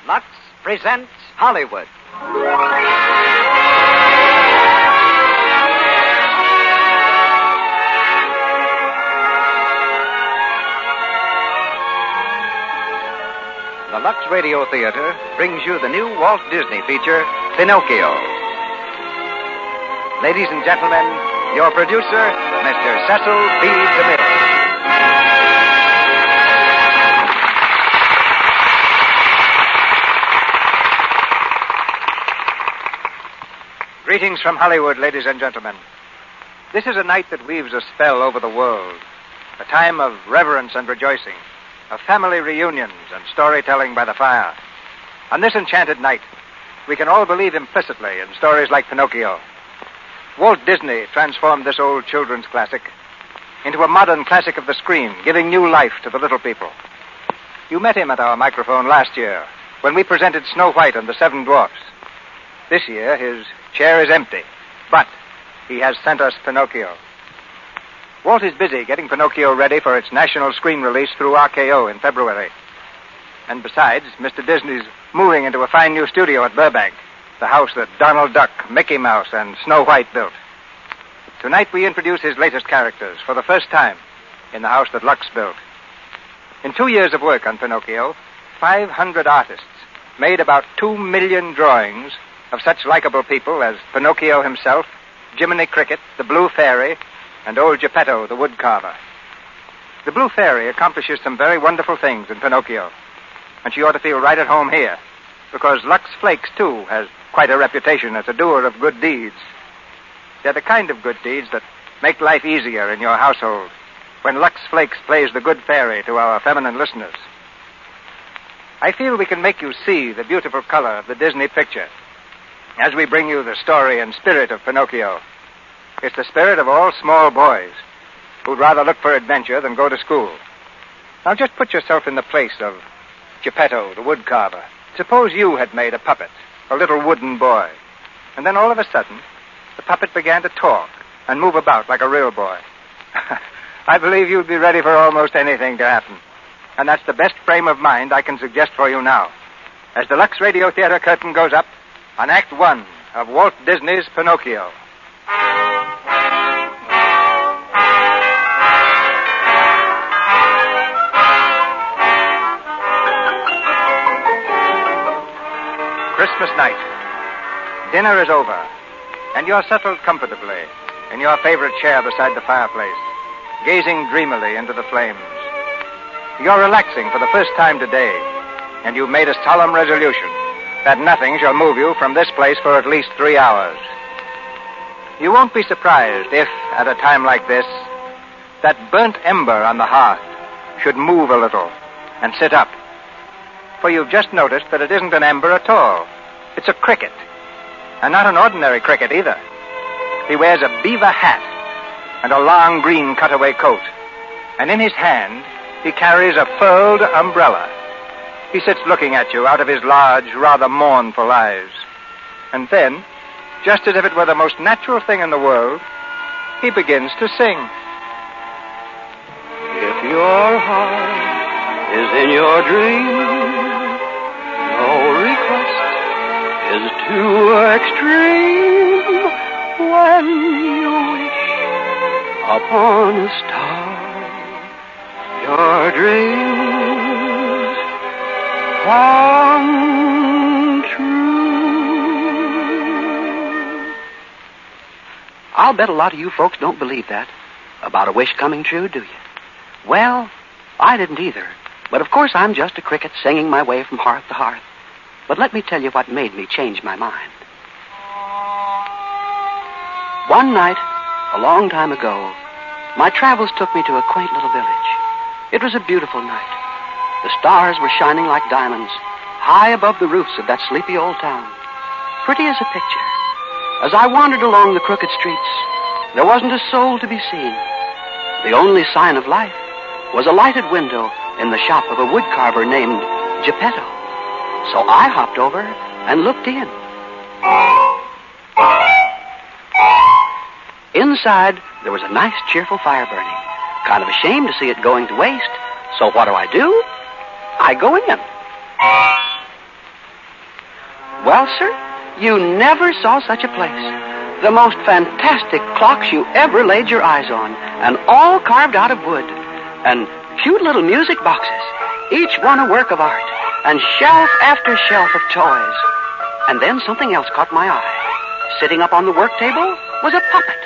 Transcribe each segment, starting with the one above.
Lux presents Hollywood. The Lux Radio Theater brings you the new Walt Disney feature, Pinocchio. Ladies and gentlemen, your producer, Mr. Cecil B. DeMille. Greetings from Hollywood, ladies and gentlemen. This is a night that weaves a spell over the world, a time of reverence and rejoicing, of family reunions and storytelling by the fire. On this enchanted night, we can all believe implicitly in stories like Pinocchio. Walt Disney transformed this old children's classic into a modern classic of the screen, giving new life to the little people. You met him at our microphone last year when we presented Snow White and the Seven Dwarfs. This year, his chair is empty, but he has sent us Pinocchio. Walt is busy getting Pinocchio ready for its national screen release through RKO in February. And besides, Mr. Disney's moving into a fine new studio at Burbank, the house that Donald Duck, Mickey Mouse, and Snow White built. Tonight we introduce his latest characters for the first time in the house that Lux built. In 2 years of work on Pinocchio, 500 artists made about 2 million drawings of such likable people as Pinocchio himself, Jiminy Cricket, the Blue Fairy, and old Geppetto, the woodcarver. The Blue Fairy accomplishes some very wonderful things in Pinocchio, and she ought to feel right at home here, because Lux Flakes, too, has quite a reputation as a doer of good deeds. They're the kind of good deeds that make life easier in your household, when Lux Flakes plays the good fairy to our feminine listeners. I feel we can make you see the beautiful color of the Disney picture as we bring you the story and spirit of Pinocchio. It's the spirit of all small boys who'd rather look for adventure than go to school. Now just put yourself in the place of Geppetto, the woodcarver. Suppose you had made a puppet, a little wooden boy, and then all of a sudden, the puppet began to talk and move about like a real boy. I believe you'd be ready for almost anything to happen. And that's the best frame of mind I can suggest for you now, as the Lux Radio Theater curtain goes up on Act 1 of Walt Disney's Pinocchio. Christmas night. Dinner is over, and you're settled comfortably in your favorite chair beside the fireplace, gazing dreamily into the flames. You're relaxing for the first time today, and you've made a solemn resolution that nothing shall move you from this place for at least 3 hours. You won't be surprised if, at a time like this, that burnt ember on the hearth should move a little and sit up. For you've just noticed that it isn't an ember at all. It's a cricket. And not an ordinary cricket either. He wears a beaver hat and a long green cutaway coat. And in his hand, he carries a furled umbrella. He sits looking at you out of his large, rather mournful eyes. And then, just as if it were the most natural thing in the world, he begins to sing. If your heart is in your dream, no request is too extreme. When you wish upon a star, your dreams come true. I'll bet a lot of you folks don't believe that about a wish coming true, do you? Well, I didn't either. But of course I'm just a cricket singing my way from hearth to hearth. But let me tell you what made me change my mind. One night, a long time ago, my travels took me to a quaint little village. It was a beautiful night. The stars were shining like diamonds, high above the roofs of that sleepy old town. Pretty as a picture. As I wandered along the crooked streets, there wasn't a soul to be seen. The only sign of life was a lighted window in the shop of a woodcarver named Geppetto. So I hopped over and looked in. Inside, there was a nice, cheerful fire burning. Kind of ashamed to see it going to waste. So what do? I go in. Well, sir, you never saw such a place. The most fantastic clocks you ever laid your eyes on, and all carved out of wood. And cute little music boxes, each one a work of art, and shelf after shelf of toys. And then something else caught my eye. Sitting up on the work table was a puppet.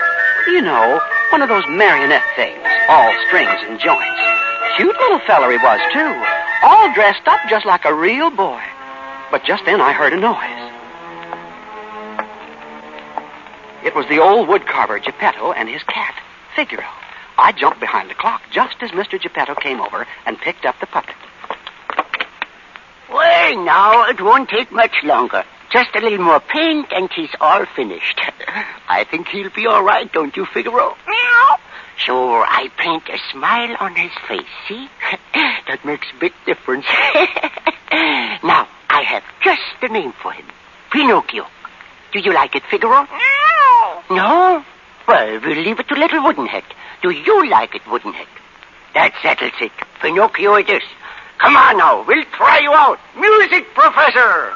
You know, one of those marionette things, all strings and joints. Cute little feller he was, too, all dressed up just like a real boy. But just then I heard a noise. It was the old woodcarver, Geppetto, and his cat, Figaro. I jumped behind the clock just as Mr. Geppetto came over and picked up the puppet. Well, now, it won't take much longer. Just a little more paint and he's all finished. I think he'll be all right, don't you, Figaro? Meow. So I paint a smile on his face, see? That makes a big difference. Now, I have just the name for him. Pinocchio. Do you like it, Figaro? No? Well, we'll leave it to little Woodenhead. Do you like it, Woodenhead? That settles it. Pinocchio it is. Come on now, we'll try you out. Music professor!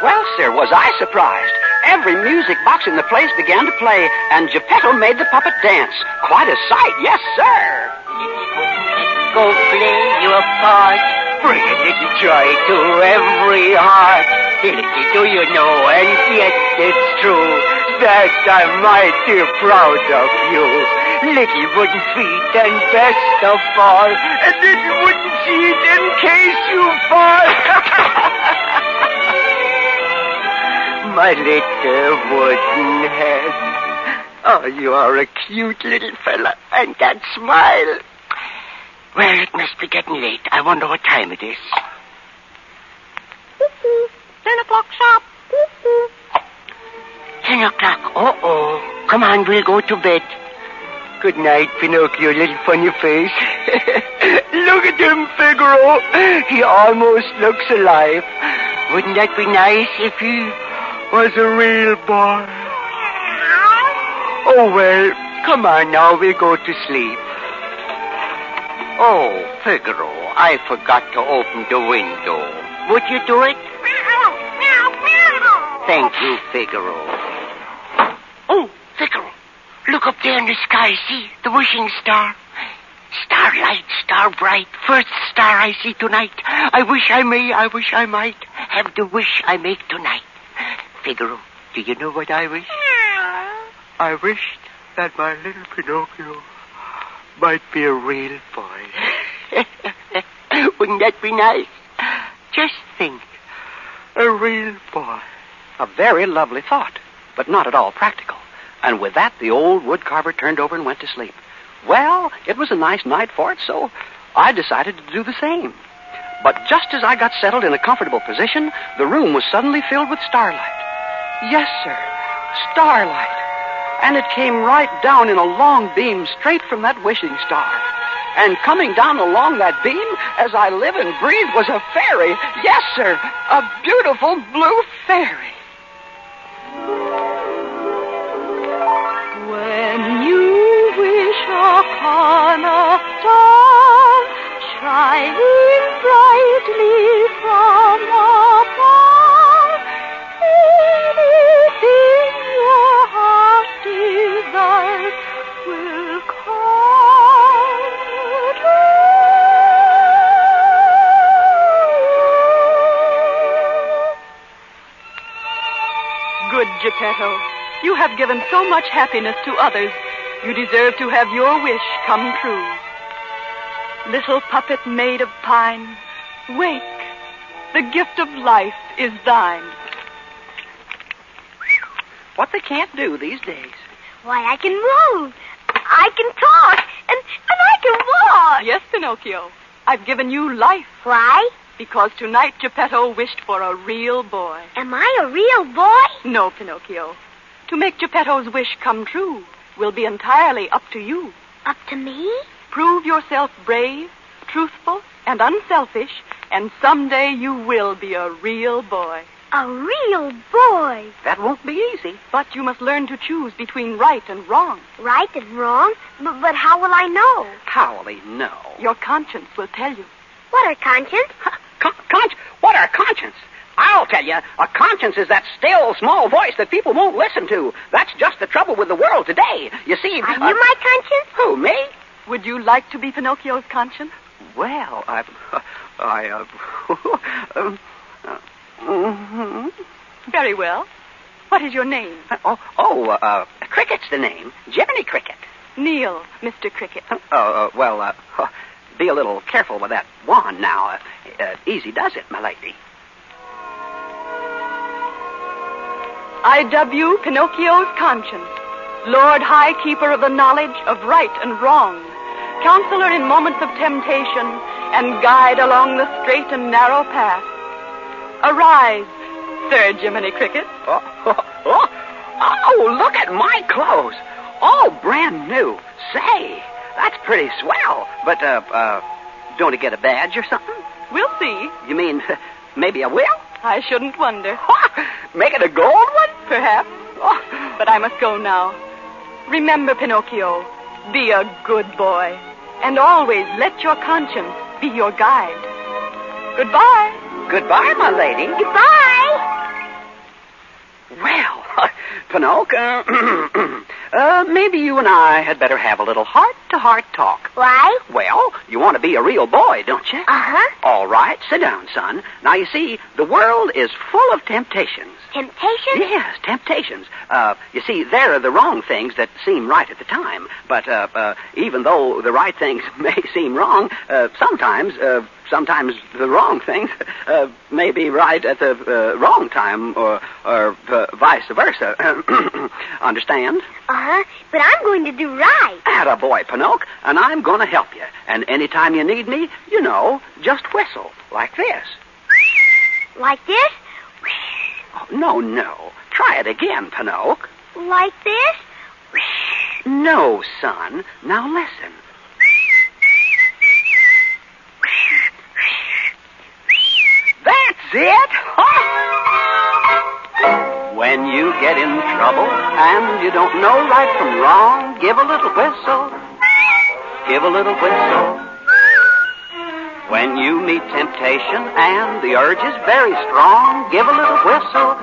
Well, sir, was I surprised. Every music box in the place began to play, and Geppetto made the puppet dance. Quite a sight, yes, sir. Go play your part. Bring a little joy to every heart. Little do you know, and yet it's true, that I'm mighty proud of you. Little wooden feet, and best of all, a little wooden seat in case you fall. My little wooden head. Oh, you are a cute little fella, and that smile. Well, it must be getting late. I wonder what time it is. 10 o'clock sharp. 10 o'clock. Uh-oh. Come on, we'll go to bed. Good night, Pinocchio, little funny face. Look at him, Figaro. He almost looks alive. Wouldn't that be nice if he was a real boy? Oh, well, come on now, we'll go to sleep. Oh, Figaro, I forgot to open the window. Would you do it? Thank you, Figaro. Oh, Figaro, look up there in the sky, see? The wishing star. Starlight, star bright, first star I see tonight. I wish I might have the wish I make tonight. Figaro, do you know what I wish? I wished that my little Pinocchio might be a real boy. Wouldn't that be nice? Just think, a real boy. A very lovely thought, but not at all practical. And with that, the old woodcarver turned over and went to sleep. Well, it was a nice night for it, so I decided to do the same. But just as I got settled in a comfortable position, the room was suddenly filled with starlight. Yes, sir, starlight. And it came right down in a long beam straight from that wishing star. And coming down along that beam, as I live and breathe, was a fairy. Yes, sir, a beautiful blue fairy. When you wish upon a star shining brightly from above, anything your heart desires will come true. Good Geppetto, you have given so much happiness to others. You deserve to have your wish come true. Little puppet made of pine, wake. The gift of life is thine. What they can't do these days. Why, I can move. I can talk. And I can walk. Yes, Pinocchio. I've given you life. Why? Because tonight Geppetto wished for a real boy. Am I a real boy? No, Pinocchio. To make Geppetto's wish come true will be entirely up to you. Up to me? Prove yourself brave, truthful, and unselfish, and someday you will be a real boy. A real boy? That won't be easy. But you must learn to choose between right and wrong. Right and wrong? But how will I know? How will he know? Your conscience will tell you. What are conscience? What are conscience? I'll tell you. you, a conscience is that still, small voice that people won't listen to. That's just the trouble with the world today. You see... Are you my conscience? Who, me? Would you like to be Pinocchio's conscience? Well, Very well. What is your name? Cricket's the name. Jiminy Cricket. Neil, Mr. Cricket. Be a little careful with that wand now. Easy does it, my lady. I dub you Pinocchio's conscience, Lord High Keeper of the knowledge of right and wrong, counselor in moments of temptation, and guide along the straight and narrow path. Arise, Sir Jiminy Cricket. Oh, look at my clothes. All brand new. Say, that's pretty swell. But, don't I get a badge or something? We'll see. You mean, maybe I will? I shouldn't wonder. Make it a gold one? Perhaps. But I must go now. Remember, Pinocchio, be a good boy. And always let your conscience be your guide. Goodbye. Goodbye, my lady. Goodbye. Well, Pinocchio, maybe you and I had better have a little heart-to-heart talk. Why? Well, you want to be a real boy, don't you? Uh-huh. All right, sit down, son. Now, you see, the world is full of temptations. Temptations? Yes, temptations. You see, they're the wrong things that seem right at the time. But even though the right things may seem wrong, sometimes the wrong things may be right at the wrong time, or vice versa. Understand? Uh-huh. But I'm going to do right. Attaboy, Pinocchio, and I'm going to help you. And anytime you need me, just whistle, like this. Like this? Oh, no. Try it again, Pinocchio. Like this? No, son. Now listen. That's it! When you get in trouble and you don't know right from wrong, give a little whistle. Give a little whistle. When you meet temptation and the urge is very strong, give a little whistle.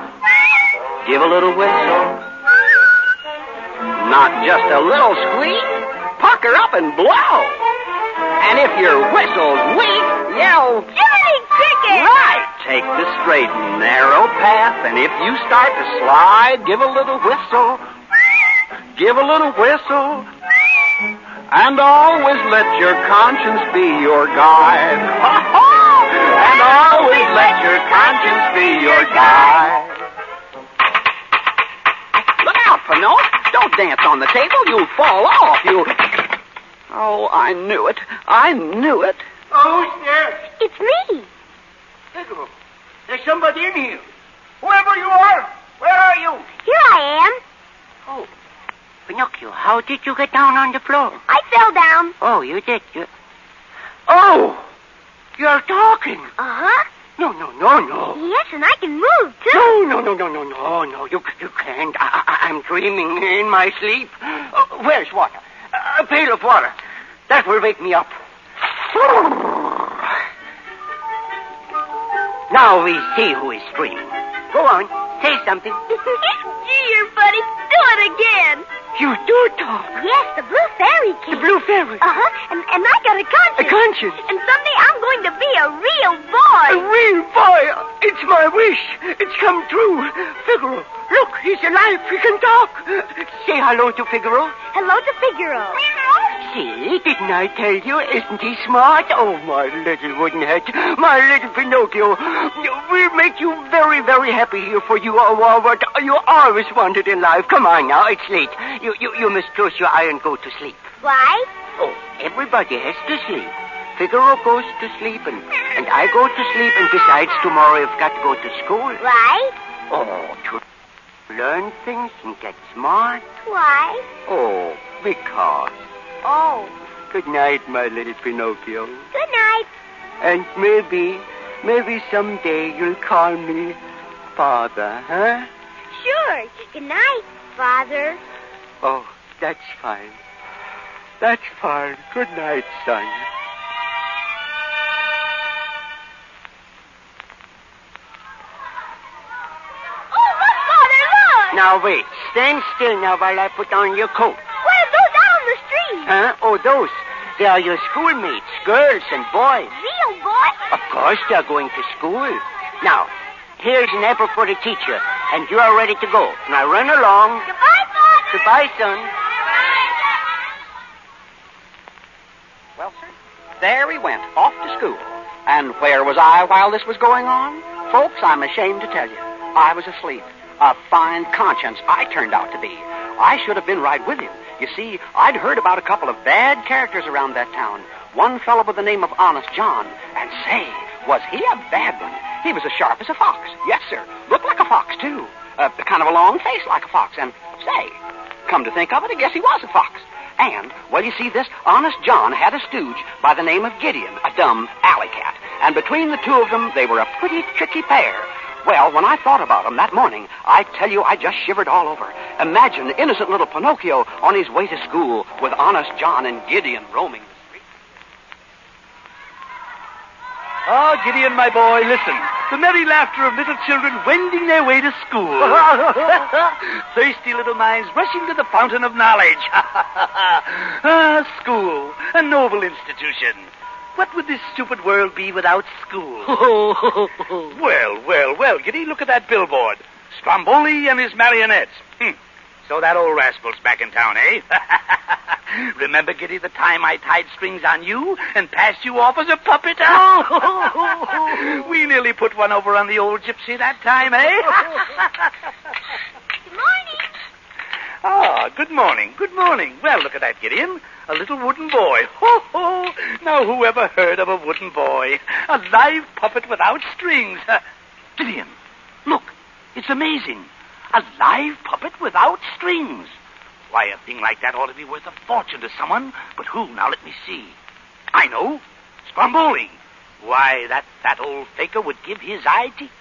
Give a little whistle. Not just a little squeak. Pucker up and blow. And if your whistle's weak, yell, Jiminy Cricket! Right! Take the straight and narrow path, and if you start to slide, give a little whistle. Give a little whistle. And always let your conscience be your guide. And always let your conscience be your guide. Look out, Pinocchio. Don't dance on the table. You'll fall off. Oh, I knew it. Who's there? It's me. Figaro, there's somebody in here. Whoever you are, where are you? Here I am. Oh, Pinocchio, how did you get down on the floor? I fell down. Oh, you did. Oh, you're talking. Uh-huh. No. Yes, and I can move, too. No, you can't. I'm dreaming in my sleep. Where's water? A pail of water. That will wake me up. Now we see who is dreaming. Go on, say something. Gee, you're funny. Do it again. You do talk. Yes, the blue fairy came. The blue fairy. Uh-huh, and I got a conscience. A conscience. And someday I'm going to be a real boy. A real boy. It's my wish. It's come true. Figaro, look, he's alive. He can talk. Say hello to Figaro. Hello to Figaro. See, didn't I tell you? Isn't he smart? Oh, my little wooden head. My little Pinocchio. We'll make you very, very happy here, for you are what you always wanted in life. Come on now, it's late. You must close your eye and go to sleep. Why? Oh, everybody has to sleep. Figaro goes to sleep, and I go to sleep, and besides, tomorrow I've got to go to school. Why? Oh, to learn things and get smart. Why? Oh, because. Oh. Good night, my little Pinocchio. Good night. And maybe someday you'll call me Father, huh? Sure. Good night, Father. Oh, that's fine. That's fine. Good night, son. Now, wait. Stand still now while I put on your coat. What are those out on the street? Huh? Oh, those. They are your schoolmates, girls and boys. Real boys? Of course they're going to school. Now, here's an apple for the teacher, and you are ready to go. Now run along. Goodbye, Father. Goodbye, son. Well, sir, there he went, off to school. And where was I while this was going on? Folks, I'm ashamed to tell you, I was asleep. A fine conscience I turned out to be. I should have been right with him. You see, I'd heard about a couple of bad characters around that town. One fellow by the name of Honest John. And say, was he a bad one? He was as sharp as a fox. Yes, sir. Looked like a fox, too. Kind of a long face like a fox. And, say, come to think of it, I guess he was a fox. And, well, you see, this Honest John had a stooge by the name of Gideon, a dumb alley cat. And between the two of them, they were a pretty tricky pair. Well, when I thought about them that morning, I tell you, I just shivered all over. Imagine innocent little Pinocchio on his way to school with Honest John and Gideon roaming the streets. Ah, Gideon, my boy, listen. The merry laughter of little children wending their way to school. Thirsty little minds rushing to the fountain of knowledge. School, a noble institution. What would this stupid world be without school? Well, Giddy, look at that billboard. Stromboli and his marionettes. So that old rascal's back in town, eh? Remember, Giddy, the time I tied strings on you and passed you off as a puppet? We nearly put one over on the old gypsy that time, eh? Good morning. Ah, good morning. Well, look at that, Gideon. A little wooden boy. Ho! Now, who ever heard of a wooden boy? A live puppet without strings. Gideon, look. It's amazing. A live puppet without strings. Why, a thing like that ought to be worth a fortune to someone. But who? Now, let me see. I know. Stromboli. Why, that old faker would give his eye teeth.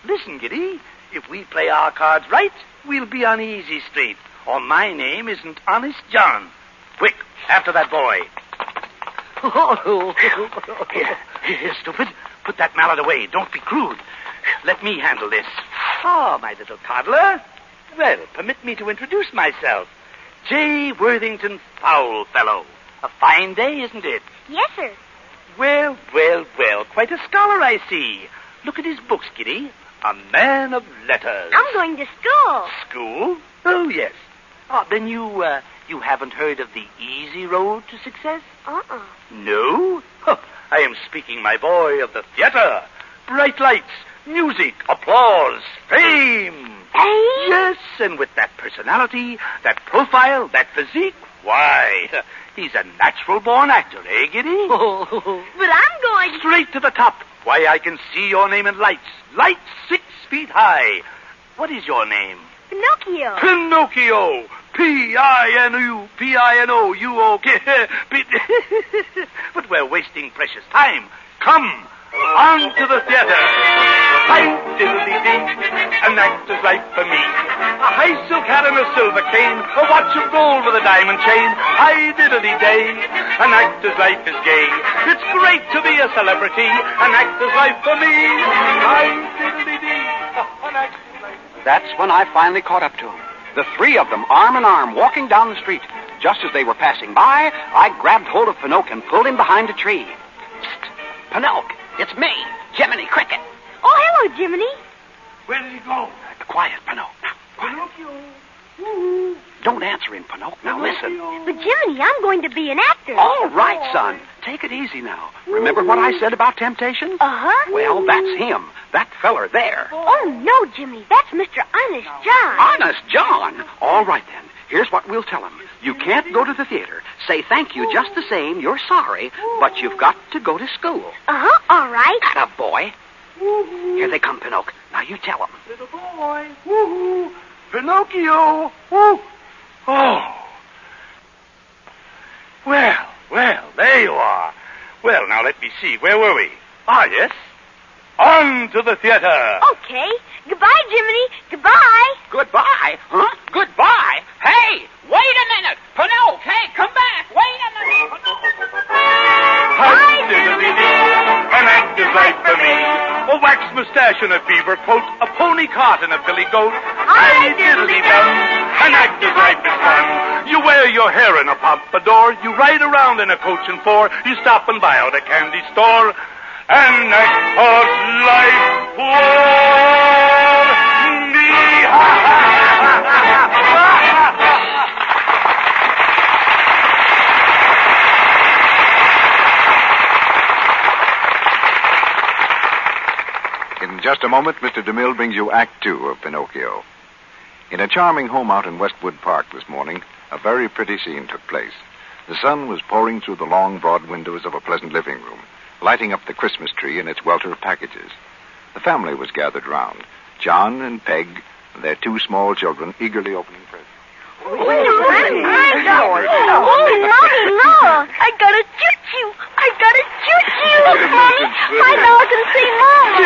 Listen, Giddy. If we play our cards right, we'll be on easy street. Or my name isn't Honest John. Quick, after that boy. Here, stupid. Put that mallet away. Don't be crude. Let me handle this. Oh, my little toddler. Well, permit me to introduce myself. J. Worthington Foulfellow. A fine day, isn't it? Yes, sir. Well. Quite a scholar, I see. Look at his books, Giddy. A man of letters. I'm going to school. School? Oh, yes. Oh, then you haven't heard of the easy road to success? Uh-uh. No? I am speaking, my boy, of the theater. Bright lights, music, applause, fame. Fame? Yes, and with that personality, that profile, that physique, why, he's a natural-born actor, eh, Giddy? But I'm going... Straight to the top. Why, I can see your name in lights. Lights 6 feet high. What is your name? Pinocchio. Pinocchio. P-I-N-O-U-O-K. But we're wasting precious time. Come, on to the theater. Hi-diddly-dee, an actor's life for me. A high silk hat and a silver cane, a watch of gold with a diamond chain. Hi-diddly-day, an actor's life is gay. It's great to be a celebrity, an actor's life for me. Hi-diddly-dee, an actor's life. That's when I finally caught up to them. The three of them, arm in arm, walking down the street. Just as they were passing by, I grabbed hold of Pinocchio and pulled him behind a tree. Psst! Pinocchio, it's me, Jiminy Cricket. Oh, hello, Jiminy. Where did he go? Quiet, Pinocchio. Now, quiet. Pinocchio. Woo-hoo. Don't answer him, Pinocchio. Now listen. But, Jiminy, I'm going to be an actor. All right, son. Take it easy now. Remember what I said about temptation? Uh-huh. Well, that's him. That feller there. Oh, no, Jiminy. That's Mr. Honest John. Honest John? All right, then. Here's what we'll tell him. You can't go to the theater. Say thank you just the same. You're sorry, but you've got to go to school. Uh-huh. All right. Attaboy. Here they come, Pinocchio. Now you tell them. Little boy. Woo-hoo. Pinocchio. Woo. Oh. Well, there you are. Well, now let me see. Where were we? Ah, yes. On to the theater. Okay. Goodbye, Jiminy. Goodbye. Goodbye? Huh? Goodbye? Hey, wait a minute. Pinocchio, hey, come back. Wait a minute. Hi-diddly-dee, an actor's is life for me. A wax mustache and a beaver coat, a pony cart and a billy goat. Hi, diddly-dum, an act as life is fun. You wear your hair in a pompadour, you ride around in a coach and four, you stop and buy out a candy store. An act of life for me. In just a moment, Mr. DeMille brings you Act Two of Pinocchio. In a charming home out in Westwood Park this morning, a very pretty scene took place. The sun was pouring through the long, broad windows of a pleasant living room, lighting up the Christmas tree in its welter of packages. The family was gathered round, John and Peg and their two small children eagerly opening presents. Oh, Mommy, look! I got a choo-choo! Look, Mommy! My dog can see Mama!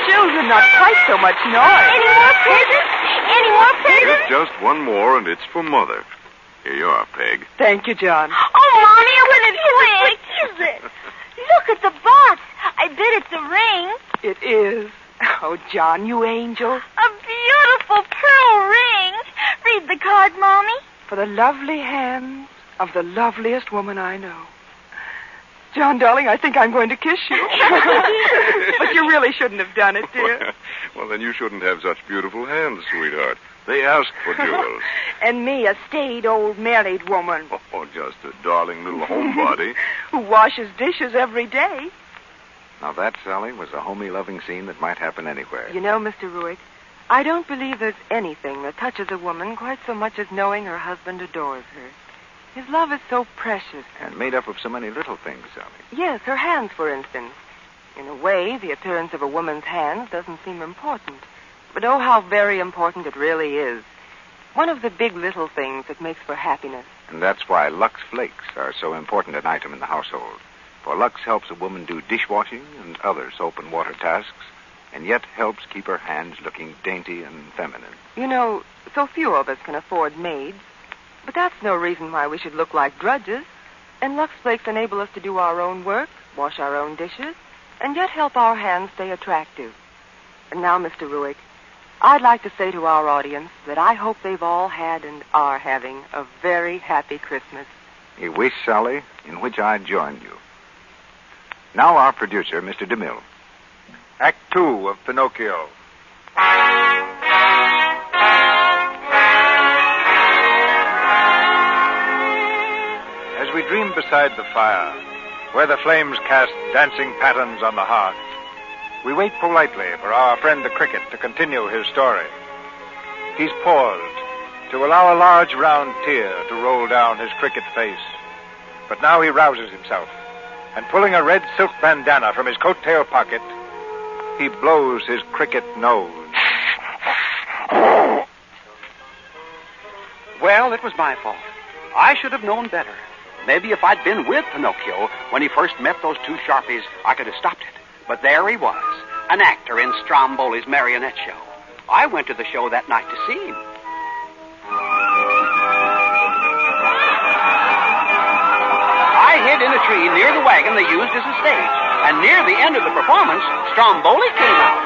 Children, not quite so much noise. Any more presents? Here's just one more, and it's for Mother. Here you are, Peg. Thank you, John. Oh, Mommy, what is it? Look at the box. I bet it's a ring. It is. Oh, John, you angel. A beautiful pearl ring. Read the card, Mommy. For the lovely hands of the loveliest woman I know. John, darling, I think I'm going to kiss you. But you really shouldn't have done it, dear. Well, then you shouldn't have such beautiful hands, sweetheart. They asked for jewels. And me, a staid old married woman. Oh, just a darling little homebody. Who washes dishes every day. Now that, Sally, was a homey, loving scene that might happen anywhere. You know, Mr. Ruick, I don't believe there's anything that touches a woman quite so much as knowing her husband adores her. His love is so precious. And made up of so many little things, Sally. Yes, her hands, for instance. In a way, the appearance of a woman's hands doesn't seem important. But oh, how very important it really is. One of the big little things that makes for happiness. And that's why Lux Flakes are so important an item in the household. For Lux helps a woman do dishwashing and other soap and water tasks, and yet helps keep her hands looking dainty and feminine. You know, so few of us can afford maids. But that's no reason why we should look like drudges. And Lux Flakes enable us to do our own work, wash our own dishes, and yet help our hands stay attractive. And now, Mr. Ruick, I'd like to say to our audience that I hope they've all had and are having a very happy Christmas. A wish, Sally, in which I join you. Now our producer, Mr. DeMille. Act Two of Pinocchio. As we dream beside the fire, where the flames cast dancing patterns on the hearth, we wait politely for our friend the cricket to continue his story. He's paused to allow a large round tear to roll down his cricket face. But now he rouses himself, and pulling a red silk bandana from his coat-tail pocket, he blows his cricket nose. Well, it was my fault. I should have known better. Maybe if I'd been with Pinocchio when he first met those two Sharpies, I could have stopped it. But there he was, an actor in Stromboli's marionette show. I went to the show that night to see him. I hid in a tree near the wagon they used as a stage. And near the end of the performance, Stromboli came out.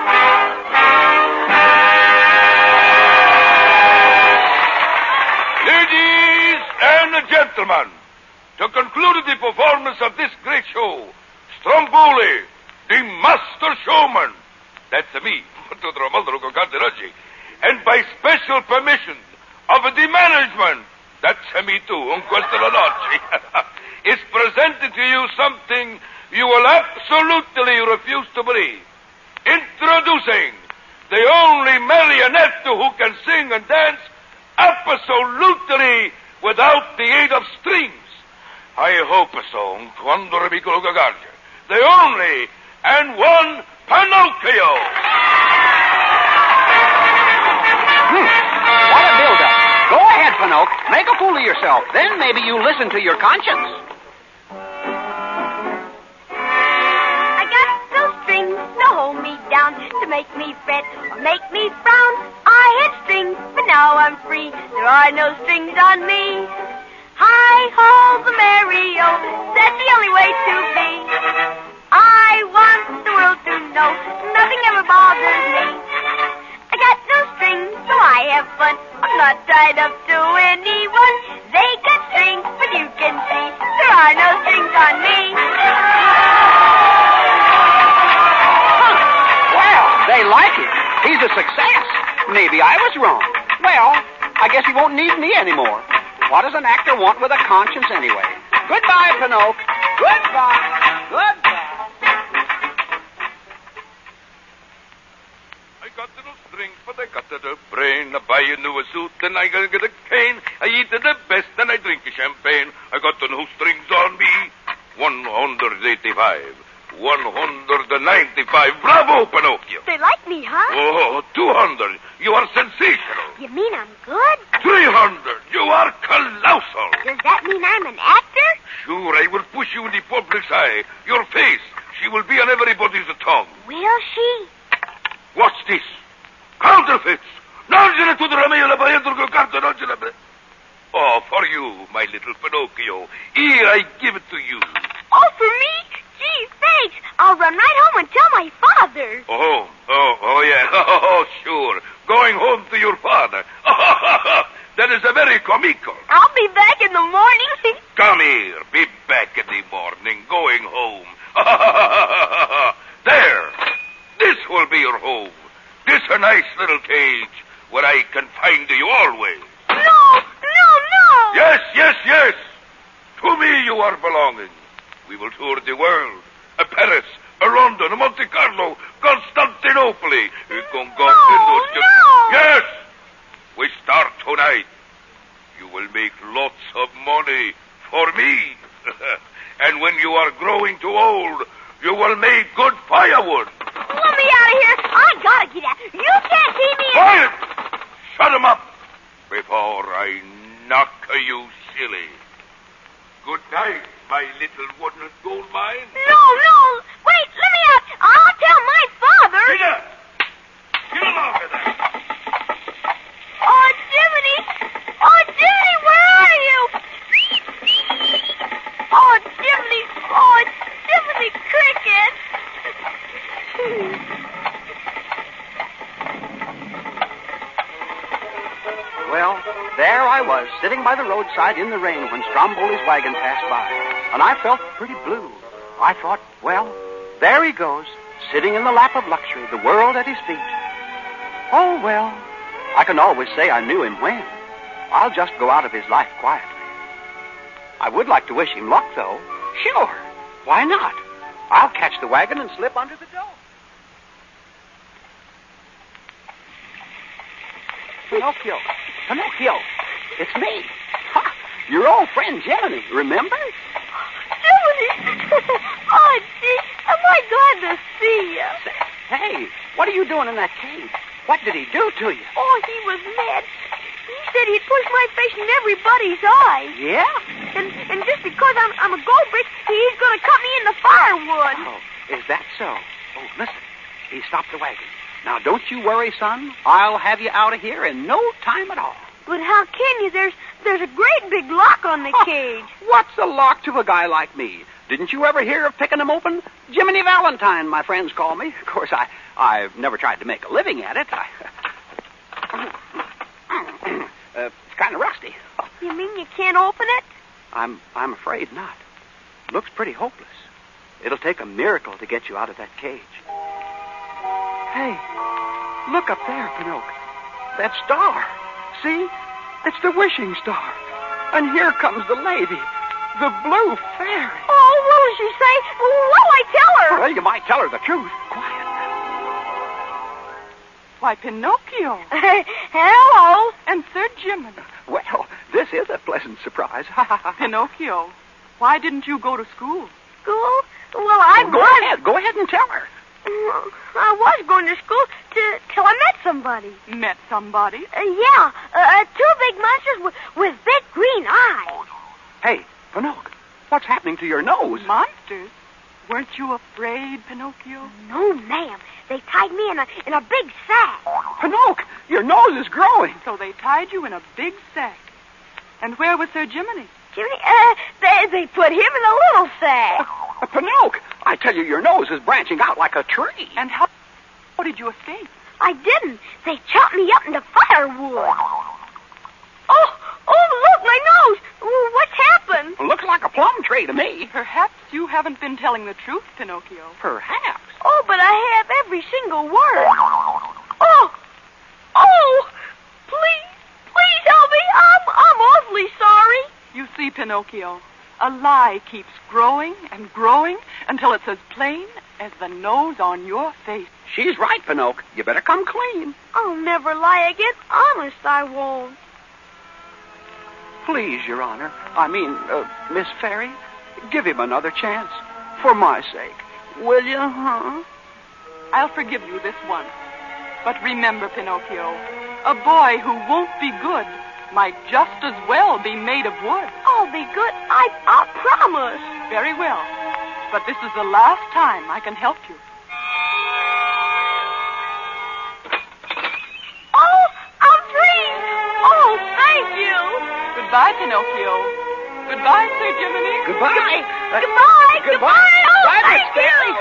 Ladies and gentlemen, to conclude the performance of this great show, Stromboli, the master showman, that's me, and by special permission of the management, that's me too, is presenting to you something you will absolutely refuse to believe. Introducing the only marionette who can sing and dance absolutely without the aid of strings. I hope so. The only and one Pinocchio. What a build-up. Go ahead, Pinocchio. Make a fool of yourself. Then maybe you listen to your conscience. I got no strings to hold me down, to make me fret or make me frown. I had strings, but now I'm free. There are no strings on me. Hi-ho, the merry-o, that's the only way to be. I want the world to no, nothing ever bothers me. I got no strings, so I have fun. I'm not tied up to anyone. They got strings, but you can see there are no strings on me. Well, they like him. He's a success. Maybe I was wrong. Well, I guess he won't need me anymore. What does an actor want with a conscience anyway? Goodbye, Pinocchio. Goodbye. Goodbye. I got no strings, but I got a brain. I buy a new suit, and I gonna get a cane. I eat the best, and I drink champagne. I got no strings on me. 185. 195. Bravo, Pinocchio. They like me, huh? Oh, 200. You are sensational. You mean I'm good? 300. You are colossal. Does that mean I'm an actor? Sure, I will push you in the public's eye. Your face, she will be on everybody's tongue. Will she? What's this? Counterfeits. Oh, for you, my little Pinocchio. Here, I give it to you. Oh, for me? Gee, thanks. I'll run right home and tell my father. Oh, yeah. Oh, sure. Going home to your father. That is a very comical. I'll be back in the morning. Come here. Be back in the morning. Going home. There. This will be your home. This a nice little cage where I can find you always. No. Yes. To me you are belonging. We will tour the world. Paris, London, Monte Carlo, Constantinople. No. Yes. We start tonight. You will make lots of money for me. And when you are growing too old, you will make good firewood. Let me out of here. I gotta get out. You can't see me. Quiet! Shut him up before I knock you silly. Good night, my little wooden gold mine. No. Wait, let me out. I'll tell my father. Peter! Get along with that. Oh, Jiminy, where are you? Oh, Jiminy Cricket. Well, there I was, sitting by the roadside in the rain when Stromboli's wagon passed by. And I felt pretty blue. I thought, well, there he goes, sitting in the lap of luxury, the world at his feet. Oh, well, I can always say I knew him when. I'll just go out of his life quietly. I would like to wish him luck, though. Sure. Why not? I'll catch the wagon and slip under the door. Pinocchio, it's me. Ha, your old friend Jiminy, remember? Jiminy! Oh, gee, am I glad to see you. Hey, what are you doing in that cage? What did he do to you? Oh, he was mad. He said he'd push my face in everybody's eye. Yeah? And just because I'm a goldbrick, he's going to cut me into firewood. Oh, is that so? Oh, listen, he stopped the wagon. Now, don't you worry, son. I'll have you out of here in no time at all. But how can you? There's a great big lock on the cage. What's a lock to a guy like me? Didn't you ever hear of picking them open? Jiminy Valentine, my friends call me. Of course, I've never tried to make a living at it. It's kind of rusty. You mean you can't open it? I'm afraid not. Looks pretty hopeless. It'll take a miracle to get you out of that cage. Hey, look up there, Pinocchio. That star. See? It's the wishing star. And here comes the lady, the blue fairy. Oh, what will she say? What'll I tell her? Well, you might tell her the truth. Quiet. Why, Pinocchio. Hello. And Sir Jiminy. Well, this is a pleasant surprise. Pinocchio, why didn't you go to school? School? Well, Go ahead and tell her. I was going to school till I met somebody. Met somebody? Yeah, two big monsters with big green eyes. Hey, Pinocchio, what's happening to your nose? Monsters? Weren't you afraid, Pinocchio? No, ma'am. They tied me in a big sack. Pinocchio, your nose is growing. So they tied you in a big sack. And where was Sir Jiminy? Jiminy, they put him in a little sack. Pinocchio, I tell you, your nose is branching out like a tree. And how did you escape? I didn't. They chopped me up into firewood. Oh, look, my nose. What's happened? Looks like a plum tree to me. Perhaps you haven't been telling the truth, Pinocchio. Perhaps. Oh, but I have every single word. Please help me. I'm awfully sorry. You see, Pinocchio, a lie keeps growing and growing until it's as plain as the nose on your face. She's right, Pinocchio. You better come clean. I'll never lie again. Honest, I won't. Please, Your Honor. Miss Fairy, give him another chance. For my sake. Will you, huh? I'll forgive you this once. But remember, Pinocchio, a boy who won't be good might just as well be made of wood. I'll be good. I promise. Very well. But this is the last time I can help you. Oh, I'm free. Oh, thank you. Goodbye, Pinocchio. Goodbye, Sir Jiminy. Goodbye. Goodbye. Oh, Bye, thank Miss Fairy. you.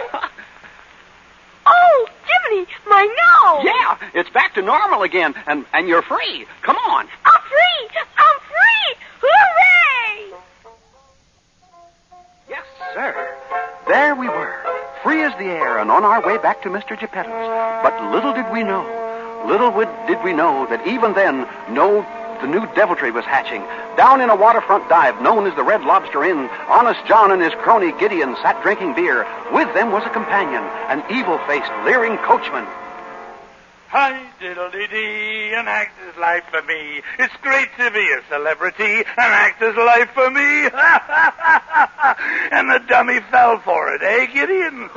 Oh, Jiminy, my nose. Yeah, it's back to normal again, and you're free. Come on. I'm free. Hooray! Yes, sir. There we were, free as the air and on our way back to Mr. Geppetto's. But little did we know that even then, the new deviltry was hatching. Down in a waterfront dive known as the Red Lobster Inn, Honest John and his crony Gideon sat drinking beer. With them was a companion, an evil-faced, leering coachman. Hi, diddle-dee-dee, an actor's life for me. It's great to be a celebrity, an actor's life for me. And the dummy fell for it, eh, Gideon?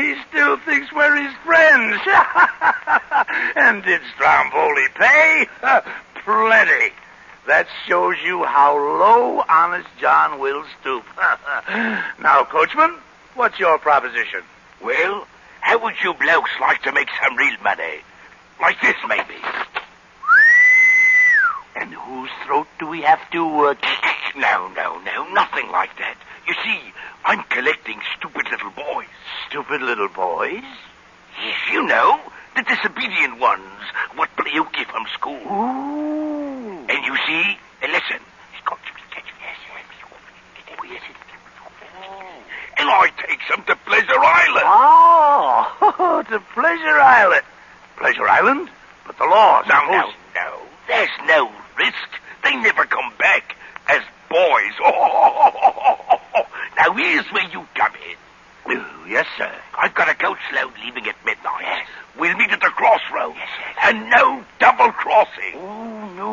He still thinks we're his friends. And did Stromboli pay? Plenty. That shows you how low Honest John will stoop. Now, coachman, what's your proposition? Well, how would you blokes like to make some real money? Like this, maybe. And whose throat do we have to, No, nothing like that. You see, I'm collecting stupid little boys. Stupid little boys? Yes, you know, the disobedient ones what Pinocchio from school. Ooh. And you see, listen. And I take them to Pleasure Island. Oh, to Pleasure Island. Pleasure Island? But the laws. No. There's no risk. They never come back as boys. Now, here's where you come in. Oh, yes, sir. I've got a coach load leaving at midnight. Yes. We'll meet at the crossroads. Yes. And no double crossing. Oh, no.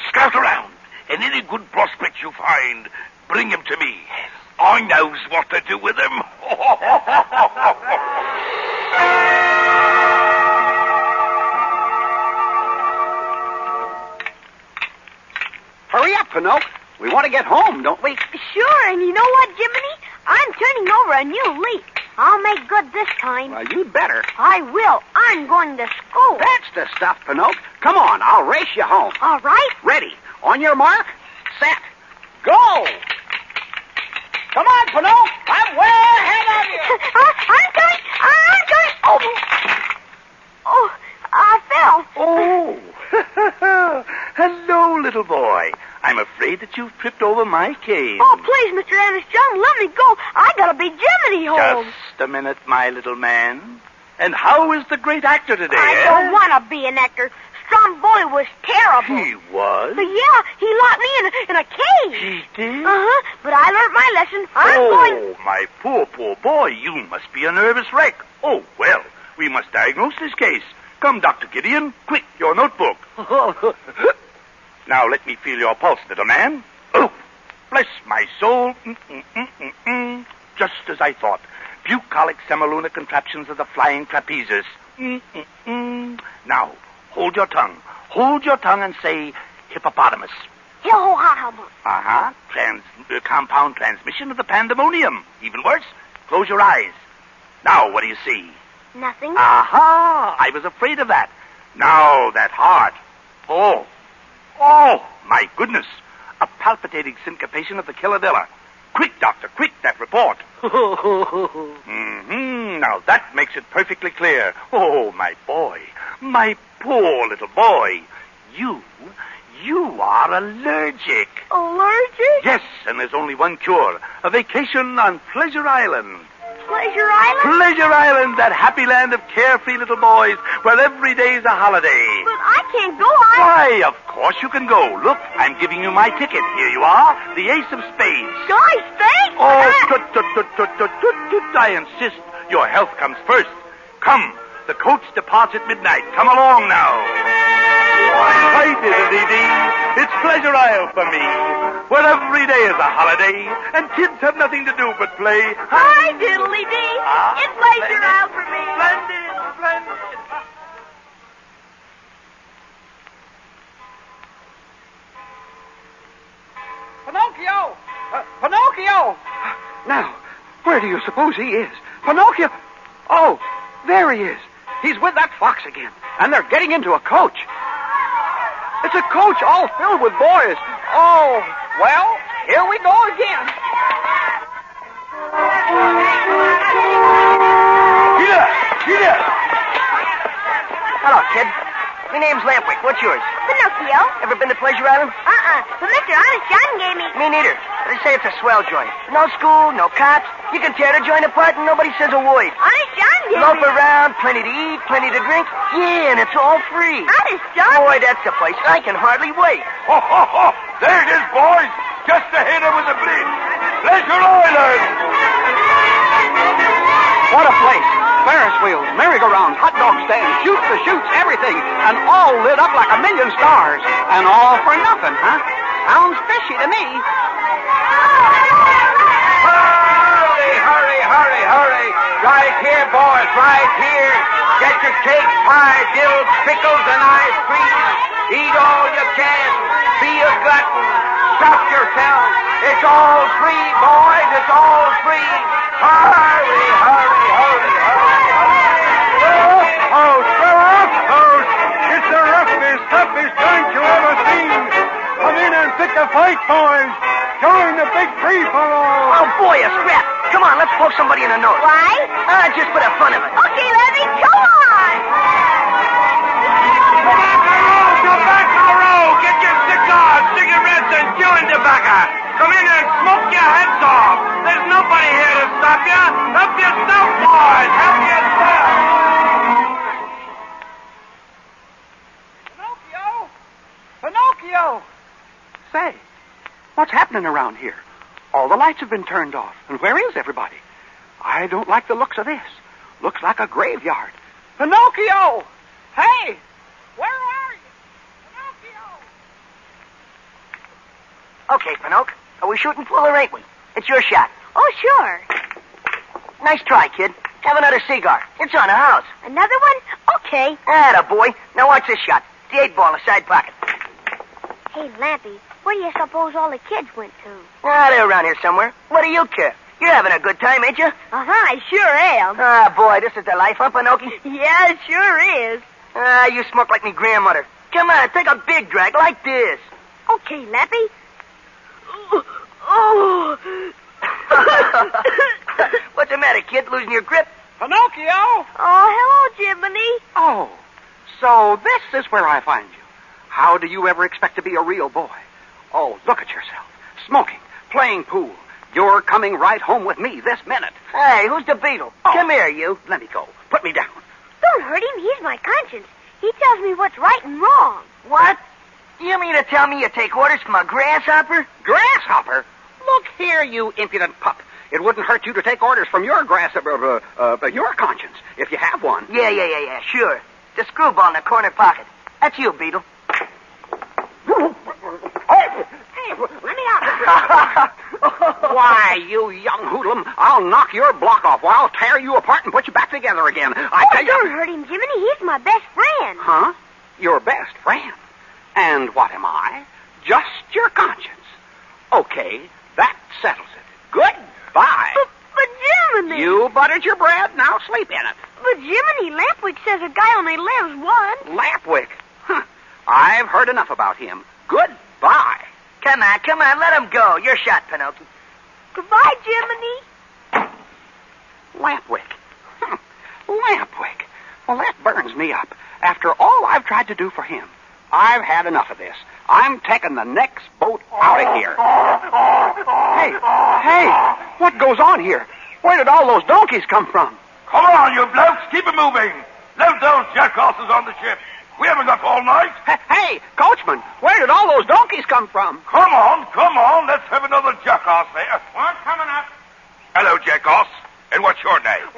Scout around, and any good prospects you find, bring him to me. Yes. I knows what to do with him. Hurry up, Pinocchio. We want to get home, don't we? Sure, and you know what, Jiminy? I'm turning over a new leaf. I'll make good this time. Well, you'd better. I will. I'm going to school. That's the stuff, Pinocchio. Come on, I'll race you home. All right. Ready. On your mark, set, go. Come on, Pinocchio. I'm way ahead of you. I'm going. Oh, I fell. Oh. Hello, little boy. I'm afraid that you've tripped over my cane. Oh, please, Mr. Honest John, let me go. I gotta be Jiminy home. Just a minute, my little man. And how is the great actor today, I don't want to be an actor. Stromboli was terrible. He was? Yeah, he locked me in a cage. He did? Uh-huh, but I learned my lesson. I'm going... Oh, my poor boy, you must be a nervous wreck. Oh, well, we must diagnose this case. Come, Dr. Gideon, quick, your notebook. Now, let me feel your pulse, little man. Oh, bless my soul. Just as I thought. Bucolic semilunar contraptions of the flying trapezes. Now, hold your tongue. Hold your tongue and say hippopotamus. Compound transmission of the pandemonium. Even worse, close your eyes. Now, what do you see? Nothing. Aha! I was afraid of that. Now, that heart. Oh, my goodness. A palpitating syncopation of the killavilla. Quick, Doctor, quick, that report. Now that makes it perfectly clear. Oh, my boy, my poor little boy. You are allergic. Allergic? Yes, and there's only one cure. A vacation on Pleasure Island. Pleasure Island? Pleasure Island, that happy land of carefree little boys where every day's a holiday. But I can't go. Why, of course you can go. Look, I'm giving you my ticket. Here you are, the ace of spades. Guys, thanks. Oh, tut. I insist. Your health comes first. Come, the coach departs at midnight. Come along now. Hi, diddly-dee. It's Pleasure Isle for me, where every day is a holiday, and kids have nothing to do but play. Hi, diddly-dee. It's Pleasure Isle for me. Splendid. Pinocchio! Pinocchio! Now, where do you suppose he is? Pinocchio! Oh, there he is. He's with that fox again, and they're getting into a coach. It's a coach all filled with boys. Oh, well, here we go again. Peter! Hello, kid. My name's Lampwick. What's yours? Pinocchio. Ever been to Pleasure Island? But Mr. Honest John gave me... Me neither. They say it's a swell joint. No school, no cops. You can tear the joint apart and nobody says a word. Honest John gave Loaf me... around, plenty to eat, plenty to drink. Yeah, and it's all free. Honest John... Boy, that's the place. I can hardly wait. Ho, ho, ho! There it is, boys! Just ahead of the bridge. Pleasure Island! What a place. Ferris wheels, merry-go-rounds, hot dog stands, shoot-the-chutes, everything. And all lit up like a million stars. And all for nothing, huh? Sounds fishy to me. Hurry! Right here, boys, right here. Get your cake, pie, dill, pickles, and ice cream. Eat all you can. Be a glutton. Stuff yourself. It's all free, boys. It's all free. Hurry. Host! It's the toughest joint you ever seen. Come in and pick a fight, boys. Join the big free-for-all. Oh, boy, a scrap. Come on, let's poke somebody in the nose. Why? Just for the fun of it. Okay, Levy, come on! Tobacco roll! Get your cigars, cigarettes, and chewing tobacco. Come in and smoke your heads off. There's nobody here to stop you. Help yourself, boys. Help yourself. Pinocchio! Say, what's happening around here? All the lights have been turned off. And where is everybody? I don't like the looks of this. Looks like a graveyard. Pinocchio! Hey! Where are you? Pinocchio! Okay, Pinocchio. Are we shooting full or ain't we? It's your shot. Oh, sure. Nice try, kid. Have another cigar. It's on the house. Another one? Okay. Atta boy. Now watch this shot. The 8-ball in the side pocket. Hey, Lampy, where do you suppose all the kids went to? They're around here somewhere. What do you care? You're having a good time, ain't you? I sure am. Boy, this is the life, huh, Pinocchio? Yeah, it sure is. You smoke like me grandmother. Come on, take a big drag like this. Okay, Lampy. Oh. What's the matter, kid? Losing your grip? Pinocchio! Oh, hello, Jiminy. Oh, so this is where I find you. How do you ever expect to be a real boy? Oh, look at yourself. Smoking, playing pool. You're coming right home with me this minute. Hey, who's the beetle? Oh. Come here, you. Let me go. Put me down. Don't hurt him. He's my conscience. He tells me what's right and wrong. What? You mean to tell me you take orders from a grasshopper? Grasshopper? Look here, you impudent pup. It wouldn't hurt you to take orders from your your conscience, if you have one. Yeah, sure. The screwball in the corner pocket. That's you, Beetle. Hey, let me out. Why, you young hoodlum, I'll knock your block off, or I'll tear you apart and put you back together again. I tell you... Don't hurt him, Jiminy. He's my best friend. Huh? Your best friend? And what am I? Just your conscience. Okay, that settles it. Goodbye. But Jiminy... You buttered your bread, now sleep in it. But Jiminy, Lampwick says a guy only lives once. Lampwick? Huh. I've heard enough about him. Goodbye. Come on, let him go. Your shot, Pinocchio. Goodbye, Jiminy. Lampwick. Lampwick. Well, that burns me up. After all I've tried to do for him, I've had enough of this. I'm taking the next boat out of here. Hey, what goes on here? Where did all those donkeys come from? Come on, you blokes. Keep it moving. Load those jackasses on the ship. We haven't got all night. Hey, coachman, where did all those donkeys come from? Come on. Let's have another jackass there. One coming up. Hello, jackass. And what's your name?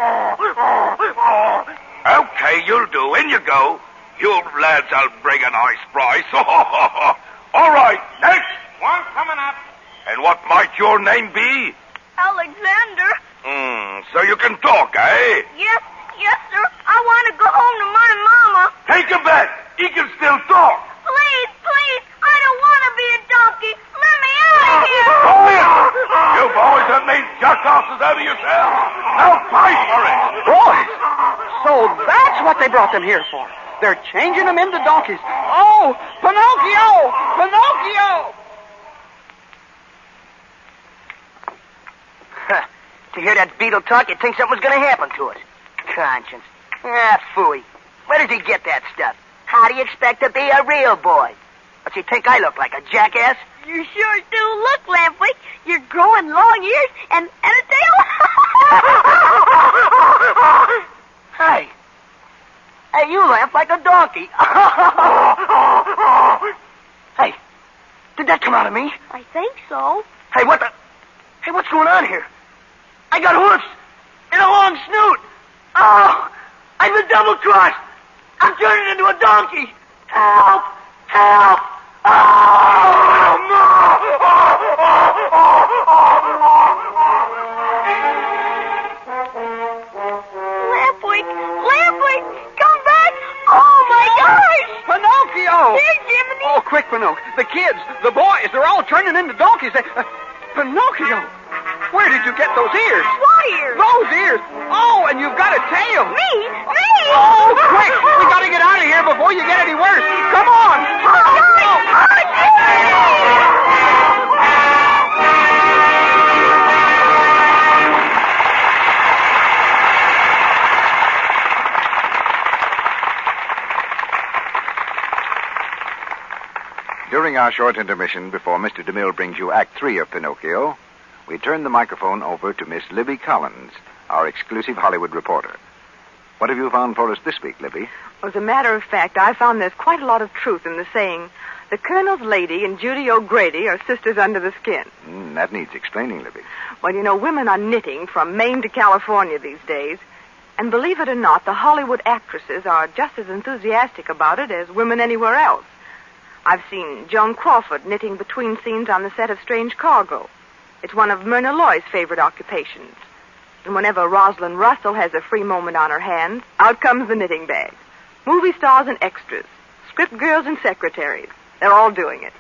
Okay, you'll do. In you go. You lads, I'll bring a nice prize. All right, next. One coming up. And what might your name be? Alexander. So you can talk, eh? Yes, sir. I want to go home to my mama. Take him back. He can still talk. Please. I don't want to be a donkey. Let me out of here. You boys have made jackasses out of yourselves. Now fight for it. Boys, so that's what they brought them here for. They're changing them into donkeys. Oh, Pinocchio! To hear that beetle talk, you'd think something was going to happen to us. Conscience. Phooey. Where does he get that stuff? How do you expect to be a real boy? What's he think I look like, a jackass? You sure do look, Lampwick. You're growing long ears and a tail. Hey, you laugh like a donkey. Hey, did that come out of me? I think so. Hey, what's going on here? I got hoofs and a long snoot. Oh, I've been double-crossed. I'm turning into a donkey. Help! Lampwick, come back. Oh, my gosh. Pinocchio! Here, Jiminy. Oh, quick, Pinocchio. The kids, the boys, they're all turning into donkeys. Pinocchio, where did you get those ears? What ears? Those ears. Oh, and you've got a tail. Me? Oh, quick. We got to get out of here before you get any worse. Come on. During our short intermission before Mr. DeMille brings you Act 3 of Pinocchio, we turn the microphone over to Miss Libby Collins, our exclusive Hollywood reporter. What have you found for us this week, Libby? Well, as a matter of fact, I found there's quite a lot of truth in the saying, the Colonel's lady and Judy O'Grady are sisters under the skin. That needs explaining, Libby. Well, you know, women are knitting from Maine to California these days. And believe it or not, the Hollywood actresses are just as enthusiastic about it as women anywhere else. I've seen Joan Crawford knitting between scenes on the set of Strange Cargo. It's one of Myrna Loy's favorite occupations. And whenever Rosalind Russell has a free moment on her hands, out comes the knitting bag. Movie stars and extras, script girls and secretaries. They're all doing it.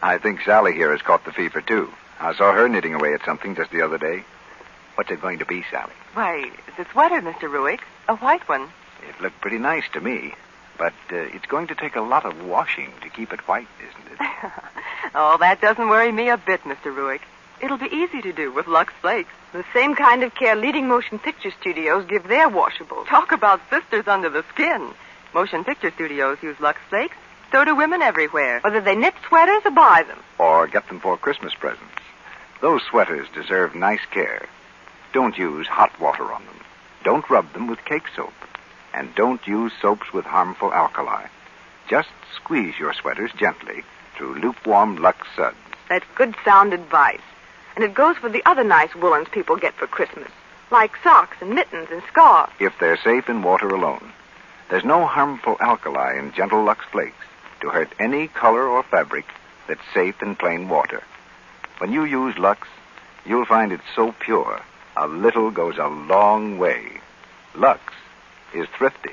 I think Sally here has caught the fever, too. I saw her knitting away at something just the other day. What's it going to be, Sally? Why, it's a sweater, Mr. Ruick. A white one. It looked pretty nice to me. But it's going to take a lot of washing to keep it white, isn't it? Oh, that doesn't worry me a bit, Mr. Ruick. It'll be easy to do with Lux Flakes. The same kind of care leading motion picture studios give their washables. Talk about sisters under the skin. Motion picture studios use Lux Flakes. So do women everywhere. Whether they knit sweaters or buy them. Or get them for Christmas presents. Those sweaters deserve nice care. Don't use hot water on them. Don't rub them with cake soap. And don't use soaps with harmful alkali. Just squeeze your sweaters gently through lukewarm Lux suds. That's good sound advice. And it goes for the other nice woolens people get for Christmas, like socks and mittens and scarves. If they're safe in water alone. There's no harmful alkali in gentle Lux Flakes to hurt any color or fabric that's safe in plain water. When you use Lux, you'll find it so pure, a little goes a long way. Lux is thrifty.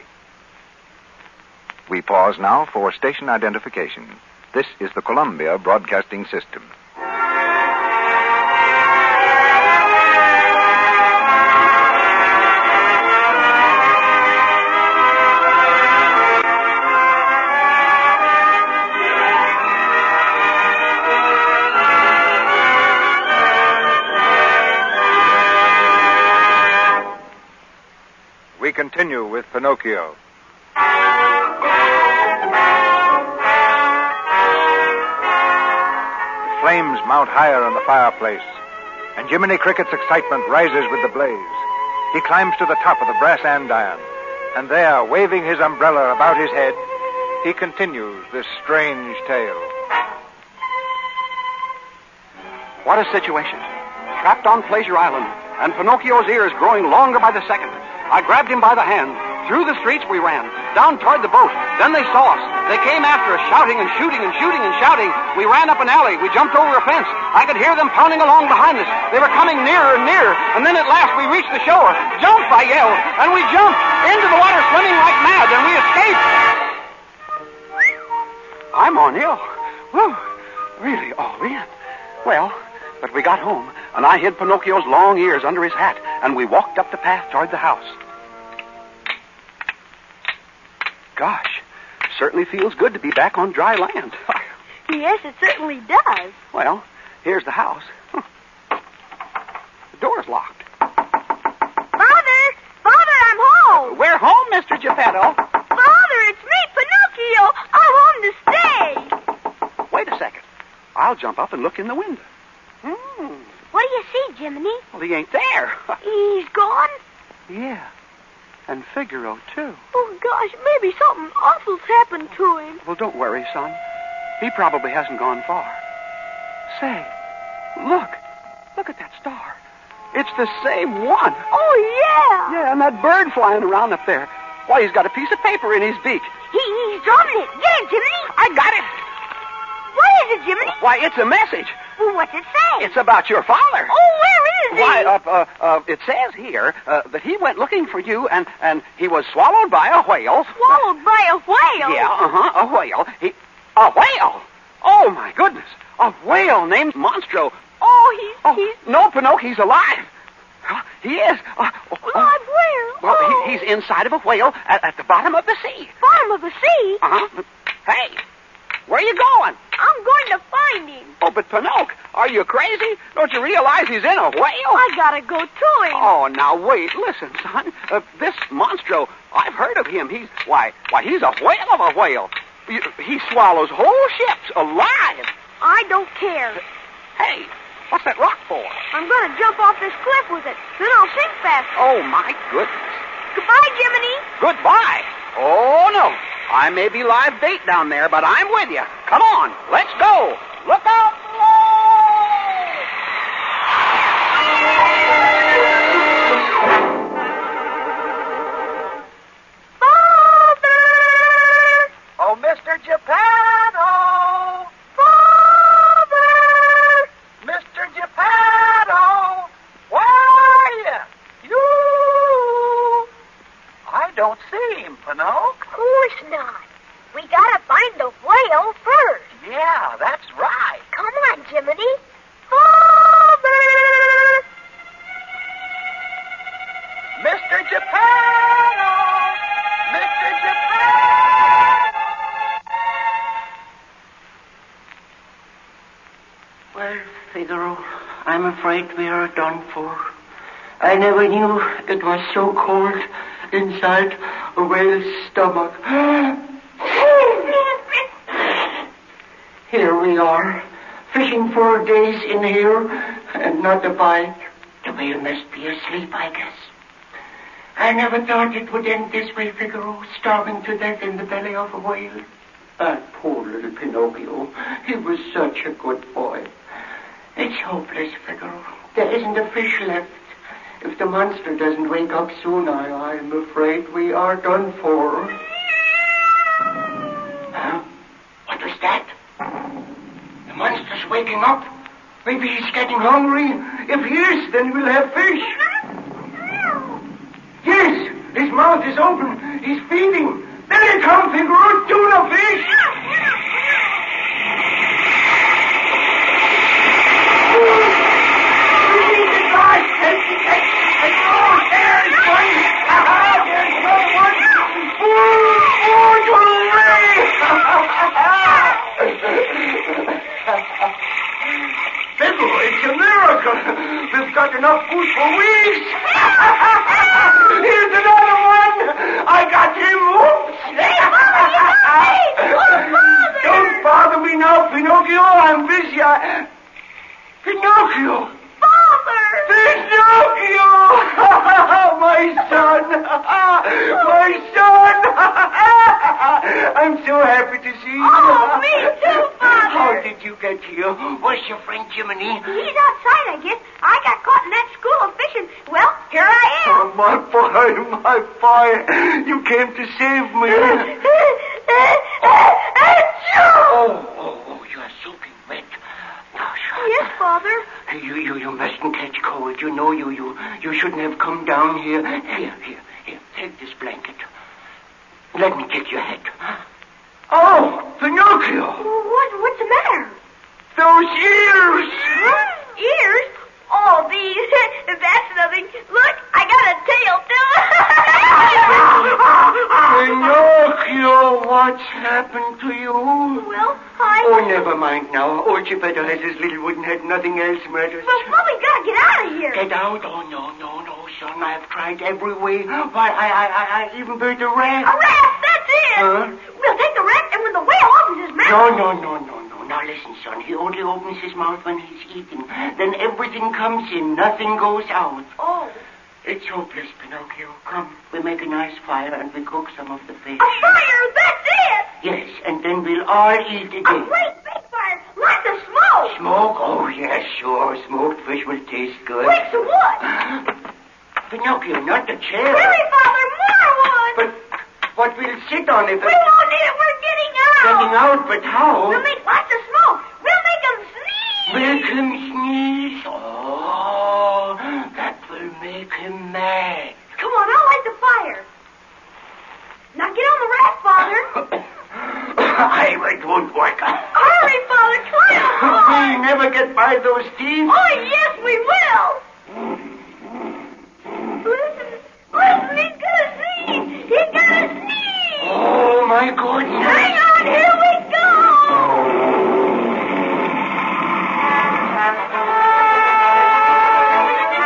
We pause now for station identification. This is the Columbia Broadcasting System. continue with Pinocchio. The flames mount higher in the fireplace, and Jiminy Cricket's excitement rises with the blaze. He climbs to the top of the brass andiron, and there, waving his umbrella about his head, he continues this strange tale. What a situation. Trapped on Pleasure Island, and Pinocchio's ears growing longer by the second. I grabbed him by the hand. Through the streets we ran, down toward the boat. Then they saw us. They came after us, shouting and shooting and shooting and shouting. We ran up an alley. We jumped over a fence. I could hear them pounding along behind us. They were coming nearer and nearer. And then at last we reached the shore. Jump, I yelled. And we jumped into the water, swimming like mad, and we escaped. I'm on ill. Whew. Really all in. Well, but we got home, and I hid Pinocchio's long ears under his hat, and we walked up the path toward the house. Gosh, certainly feels good to be back on dry land. Yes, it certainly does. Well, here's the house. The door's locked. Father! Father, I'm home! We're home, Mr. Geppetto. Father, it's me, Pinocchio! I'm home to stay! Wait a second. I'll jump up and look in the window. What do you see, Jiminy? Well, he ain't there. He's gone? Yeah. And Figaro, too. Oh, gosh, maybe something awful's happened to him. Well, don't worry, son. He probably hasn't gone far. Say, look. Look at that star. It's the same one. Oh, yeah. Yeah, and that bird flying around up there. Why, he's got a piece of paper in his beak. He's dropping it. Get it, Jiminy. I got it. What is it, Jiminy? Why, it's a message. Well, what's it say? It's about your father. Oh, where is he? Why, it says here that he went looking for you, and he was swallowed by a whale. Swallowed by a whale? Yeah, a whale. A whale? Oh, my goodness. A whale named Monstro. Oh, he's... No, Pinocchio, he's alive. He is. Alive where? Well, he's inside of a whale at the bottom of the sea. Bottom of the sea? Uh-huh. Hey, where are you going? I'm going to find him. Oh, but Pinocchio, are you crazy? Don't you realize he's in a whale? I gotta go to him. Oh, now wait, listen, son. This Monstro, I've heard of him. He's a whale of a whale. He swallows whole ships alive. I don't care. Hey, what's that rock for? I'm gonna jump off this cliff with it. Then I'll sink faster. Oh, my goodness. Goodbye, Jiminy. Goodbye. Oh, no. I may be live bait down there, but I'm with you. Come on, let's go. Look out below! Father! Oh, Mr. Geppetto! Father! Mr. Geppetto! Where are you? I don't see him, Pinocchio. Of course not. We gotta find the whale first. Yeah, that's right. Come on, Jiminy. Father! Mr. Geppetto! Mr. Geppetto! Well, Figaro, I'm afraid we are done for. I never knew it was so cold inside a whale's stomach. Here we are, fishing for days in here, and not a bite. The whale must be asleep, I guess. I never thought it would end this way, Figaro, starving to death in the belly of a whale. That poor little Pinocchio, he was such a good boy. It's hopeless, Figaro. There isn't a fish left. If the monster doesn't wake up soon, I'm afraid we are done for. Huh? What was that? The monster's waking up. Maybe he's getting hungry. If he is, then we'll have fish. Yes, his mouth is open. He's feeding. There he comes, Figaro, tuna fish. It's a miracle. We've got enough food for weeks. Here's another one. Pinocchio! Father! Pinocchio! My son! My son! I'm so happy to see you. Oh, me too, Father. How did you get here? Where's your friend Jiminy? He's outside, I guess. I got caught in that school of fishing. Well, here I am. Oh, my boy. You came to save me. Oh, you are soaking wet. Yes, Father. You mustn't catch cold. You know you shouldn't have come down here. Here, take this blanket. Let me take your head. Oh, Pinocchio! What's the matter? Those ears! Huh? Ears? Oh, these. That's nothing. Look, I got a tail, too. Pinocchio, what's happened to you? Well, Oh, never mind now. Old Geppetto has his little wooden head. Nothing else matters. But we gotta get out of here. Get out? Oh, no, son. I've tried every way. Why, I even built a raft. A raft, that's it. Huh? We'll take the raft, and when the whale opens his mouth... No. Now listen, son. He only opens his mouth when he's eating. Then everything comes in. Nothing goes out. Oh. It's hopeless, Pinocchio. Come, we make a nice fire and we cook some of the fish. A fire, that's it. Yes, and then we'll all eat again. A great big fire, lots of smoke. Smoke? Oh, yes, sure. Smoked fish will taste good. Wait, some wood. Pinocchio, not the chair. Hurry, Father, more wood. But what we'll sit on if We won't need it, we're getting out. Getting out, but how? We'll make lots of smoke. We'll make them sneeze. Make him sneeze? Oh, that will make him mad. Come on, I'll light the fire. Now get on the raft, Father. It won't work. Hurry, Father, climb on. We'll never get by those thieves. Oh, yes, we will. Listen, he's gonna sneeze. He's gonna sneeze. Oh, my goodness. Hang on, here we go.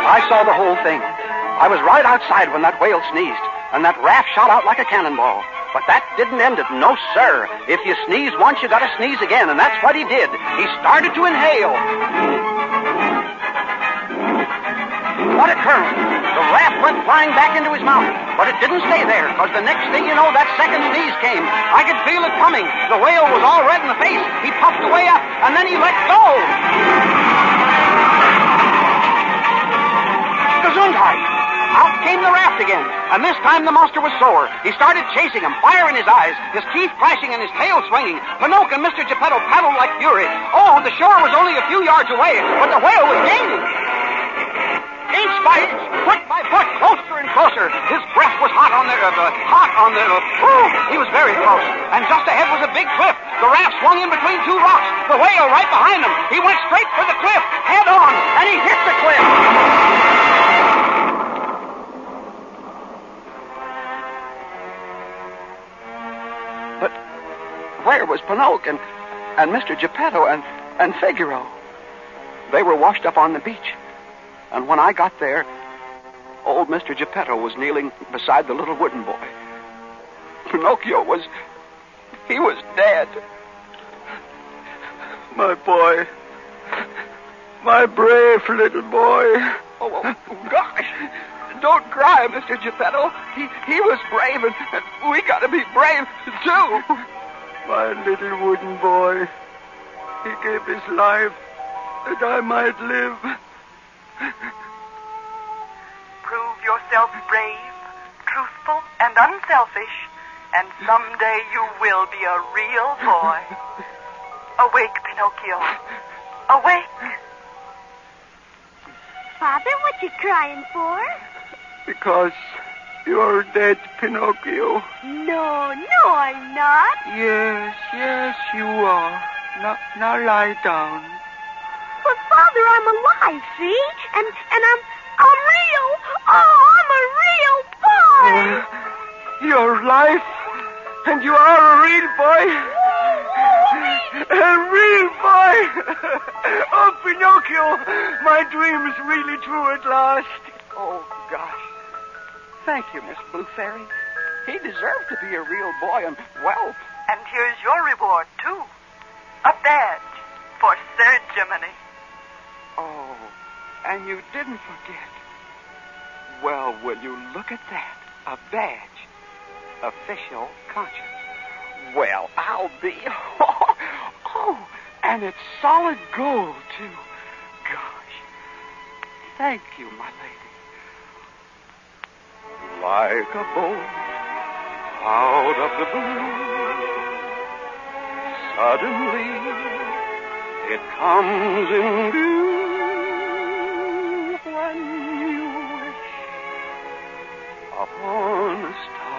I saw the whole thing. I was right outside when that whale sneezed, and that raft shot out like a cannonball. But that didn't end it. No, sir. If you sneeze once, you gotta sneeze again, and that's what he did. He started to inhale. What occurred? The raft went flying back into his mouth, but it didn't stay there, because the next thing you know, that second sneeze came. I could feel it coming. The whale was all red in the face. He puffed away up, and then he let go. Gesundheit! Out came the raft again, and this time the monster was sore. He started chasing him, fire in his eyes, his teeth flashing and his tail swinging. Pinocchio and Mr. Geppetto paddled like fury. Oh, the shore was only a few yards away, but the whale was gaining. Inch by inch, foot by foot, closer and closer. His breath was hot on the... he was very close. And just ahead was a big cliff. The raft swung in between two rocks. The whale right behind him. He went straight for the cliff, head on, and he hit the cliff. But where was Pinocchio and Mr. Geppetto and Figaro? They were washed up on the beach. And when I got there, old Mr. Geppetto was kneeling beside the little wooden boy. Pinocchio was dead. My boy. My brave little boy. Oh, gosh. Don't cry, Mr. Geppetto. He was brave, and we gotta be brave, too. My little wooden boy. He gave his life that I might live. Prove yourself brave, truthful, and unselfish, and someday you will be a real boy. Awake, Pinocchio. Awake. Father, what you crying for? Because you're dead, Pinocchio. No, I'm not. Yes, you are. Now lie down. But Father, I'm alive, see? And I'm real. Oh, I'm a real boy. Your life, and you are a real boy. A real boy. Oh, Pinocchio, my dream is really true at last. Oh, gosh. Thank you, Miss Blue Fairy. He deserved to be a real boy, and, well... And here's your reward, too. A badge. for Sir Jiminy. Oh, and you didn't forget. Well, will you look at that? A badge. Official conscience. Well, I'll be... Oh, and it's solid gold, too. Gosh. Thank you, my lady. Like a bolt out of the blue, suddenly it comes in view when you wish upon a star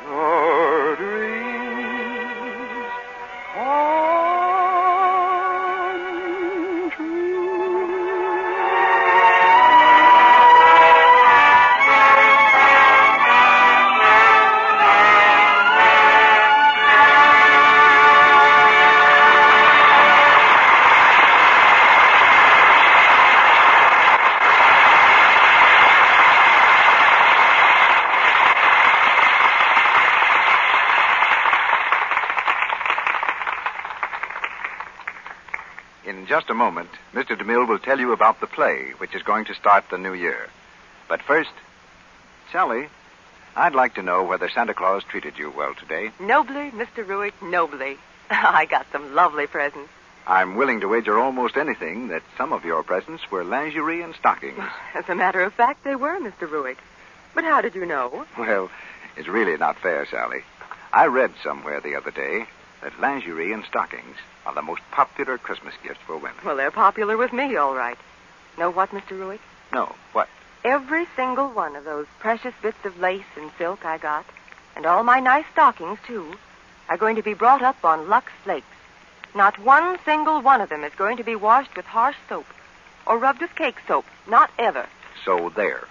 your dreams come true. In just a moment, Mr. DeMille will tell you about the play, which is going to start the new year. But first, Sally, I'd like to know whether Santa Claus treated you well today. Nobly, Mr. Ruick, nobly. I got some lovely presents. I'm willing to wager almost anything that some of your presents were lingerie and stockings. As a matter of fact, they were, Mr. Ruick. But how did you know? Well, it's really not fair, Sally. I read somewhere the other day that lingerie and stockings are the most popular Christmas gifts for women. Well, they're popular with me, all right. Know what, Mr. Ruick? No, what? Every single one of those precious bits of lace and silk I got, and all my nice stockings, too, are going to be brought up on Lux Flakes. Not one single one of them is going to be washed with harsh soap or rubbed with cake soap. Not ever. So there.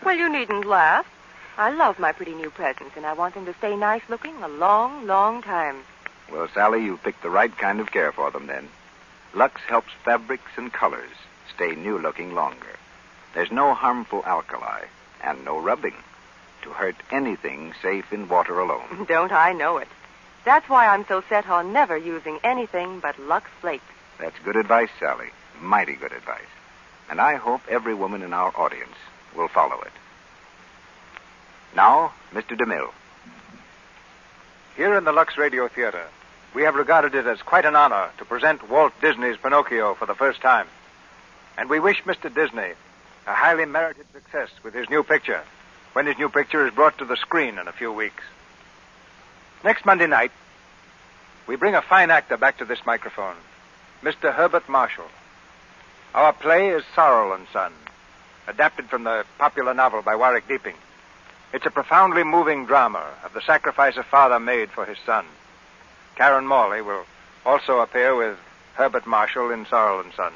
Well, you needn't laugh. I love my pretty new presents, and I want them to stay nice-looking a long, long time. Well, Sally, you picked the right kind of care for them, then. Lux helps fabrics and colors stay new-looking longer. There's no harmful alkali and no rubbing to hurt anything safe in water alone. Don't I know it? That's why I'm so set on never using anything but Lux Flakes. That's good advice, Sally. Mighty good advice. And I hope every woman in our audience will follow it. Now, Mr. DeMille. Here in the Lux Radio Theater, we have regarded it as quite an honor to present Walt Disney's Pinocchio for the first time. And we wish Mr. Disney a highly merited success with his new picture, when his new picture is brought to the screen in a few weeks. Next Monday night, we bring a fine actor back to this microphone, Mr. Herbert Marshall. Our play is Sorrel and Son, adapted from the popular novel by Warwick Deeping. It's a profoundly moving drama of the sacrifice a father made for his son. Karen Morley will also appear with Herbert Marshall in Sorrel and Son.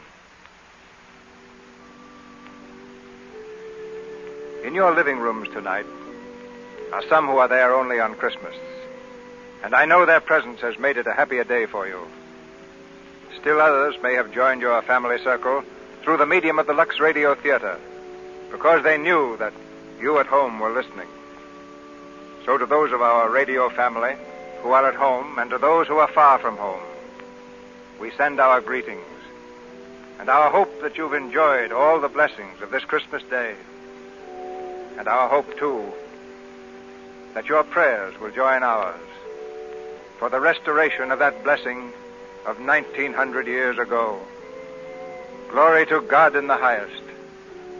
In your living rooms tonight are some who are there only on Christmas, and I know their presence has made it a happier day for you. Still others may have joined your family circle through the medium of the Lux Radio Theater, because they knew that you at home were listening. So to those of our radio family who are at home, and to those who are far from home, we send our greetings and our hope that you've enjoyed all the blessings of this Christmas day. And our hope, too, that your prayers will join ours for the restoration of that blessing of 1900 years ago. Glory to God in the highest,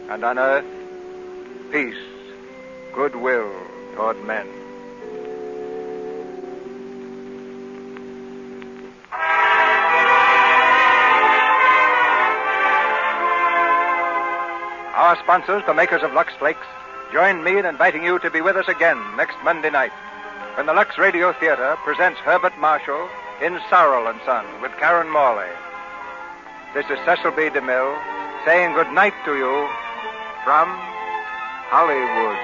and on earth, peace, goodwill toward men. Our sponsors, the makers of Lux Flakes, join me in inviting you to be with us again next Monday night when the Lux Radio Theater presents Herbert Marshall in Sorrel and Son with Karen Morley. This is Cecil B. DeMille saying good night to you from Hollywood.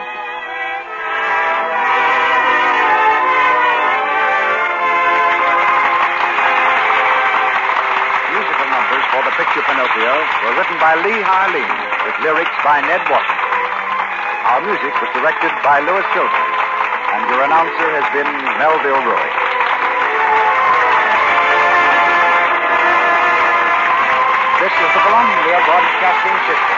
Musical numbers for the picture Pinocchio were written by Lee Harleen with lyrics by Ned Washington. Our music was directed by Louis Chilton, and your announcer has been Melville Ruick. Broadcasting System.